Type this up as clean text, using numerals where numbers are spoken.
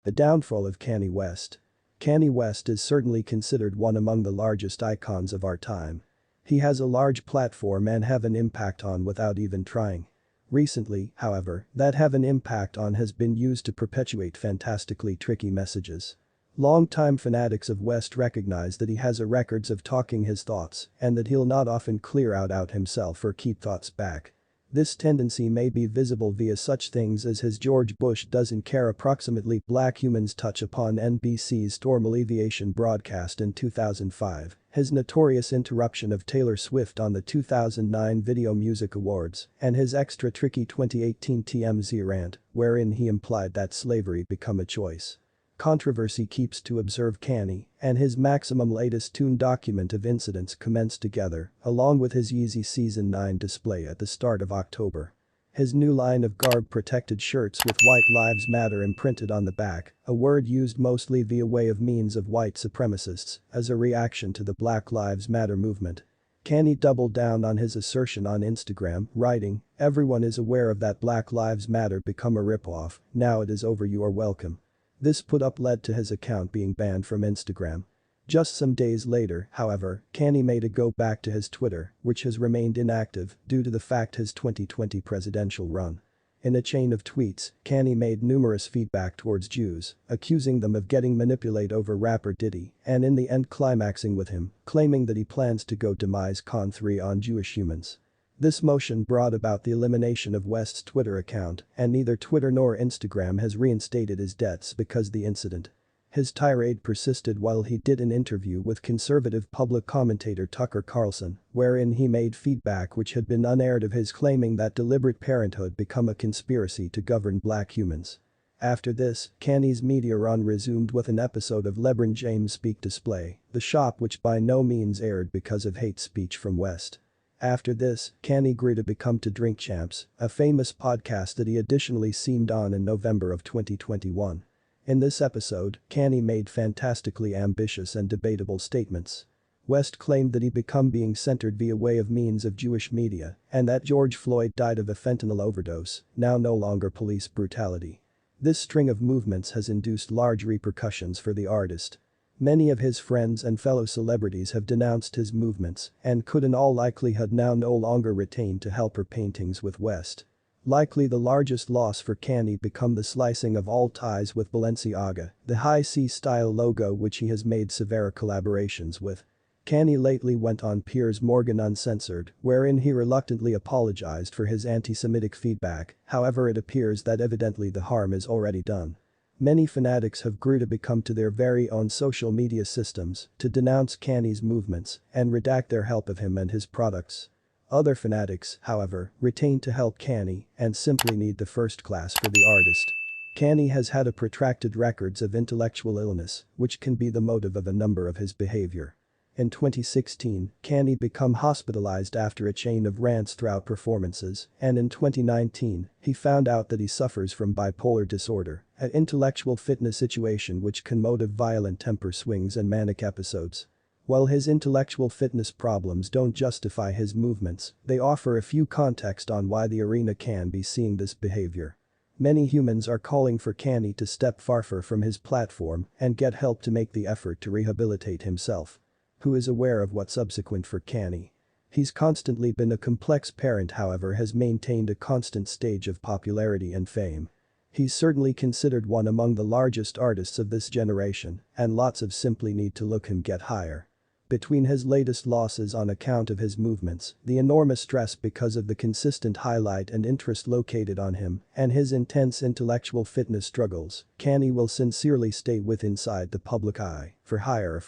The downfall of Kanye West. Kanye West is certainly considered one among the largest icons of our time. He has a large platform and have an impact on without even trying. Recently, however, that have an impact on has been used to perpetuate fantastically tricky messages. Longtime fanatics of West recognize that he has a records of talking his thoughts and that he'll not often clear out himself or keep thoughts back. This tendency may be visible via such things as his George Bush doesn't care approximately black humans touch upon NBC's storm alleviation broadcast in 2005, his notorious interruption of Taylor Swift on the 2009 Video Music Awards, and his extra tricky 2018 TMZ rant, wherein he implied that slavery become a choice. Controversy keeps to observe Kanye, and his Maximum latest tune document of incidents commenced together, along with his Yeezy Season 9 display at the start of October. His new line of garb-protected shirts with White Lives Matter imprinted on the back, a word used mostly via way of means of white supremacists, as a reaction to the Black Lives Matter movement. Kanye doubled down on his assertion on Instagram, writing, "Everyone is aware of that Black Lives Matter become a ripoff, now it is over, you are welcome." This put-up led to his account being banned from Instagram. Just some days later, however, Kanye made a go back to his Twitter, which has remained inactive due to the fact his 2020 presidential run. In a chain of tweets, Kanye made numerous feedback towards Jews, accusing them of getting manipulated over rapper Diddy, and in the end climaxing with him, claiming that he plans to go demise Con 3 on Jewish humans. This motion brought about the elimination of West's Twitter account, and neither Twitter nor Instagram has reinstated his debts because of the incident. His tirade persisted while he did an interview with conservative public commentator Tucker Carlson, wherein he made feedback which had been unaired of his claiming that deliberate parenthood become a conspiracy to govern black humans. After this, Kanye's media run resumed with an episode of LeBron James Speak Display, the shop which by no means aired because of hate speech from West. After this, Kanye grew to become To Drink Champs, a famous podcast that he additionally seemed on in November of 2021. In this episode, Kanye made fantastically ambitious and debatable statements. West claimed that he become being centered via way of means of Jewish media, and that George Floyd died of a fentanyl overdose, now no longer police brutality. This string of movements has induced large repercussions for the artist. Many of his friends and fellow celebrities have denounced his movements and could in all likelihood now no longer retain to help her paintings with West. Likely the largest loss for Kanye become the slicing of all ties with Balenciaga, the high C-style logo which he has made severe collaborations with. Kanye lately went on Piers Morgan Uncensored, wherein he reluctantly apologized for his anti-Semitic feedback, however it appears that evidently the harm is already done. Many fanatics have grew to become to their very own social media systems to denounce Kanye's movements and redact their help of him and his products. Other fanatics, however, retain to help Kanye and simply need the first class for the artist. Kanye has had a protracted records of intellectual illness, which can be the motive of a number of his behavior. In 2016, Kanye became hospitalized after a chain of rants throughout performances, and in 2019, he found out that he suffers from bipolar disorder, an intellectual fitness situation which can motive violent temper swings and manic episodes. While his intellectual fitness problems don't justify his movements, they offer a few context on why the arena can be seeing this behavior. Many humans are calling for Kanye to step farther from his platform and get help to make the effort to rehabilitate himself. Who is aware of what's subsequent for Kanye? He's constantly been a complex parent, however has maintained a constant stage of popularity and fame. He's certainly considered one among the largest artists of this generation, and lots of simply need to look him get higher. Between his latest losses on account of his movements, the enormous stress because of the consistent highlight and interest located on him, and his intense intellectual fitness struggles, Kanye will sincerely stay with inside the public eye, for hire.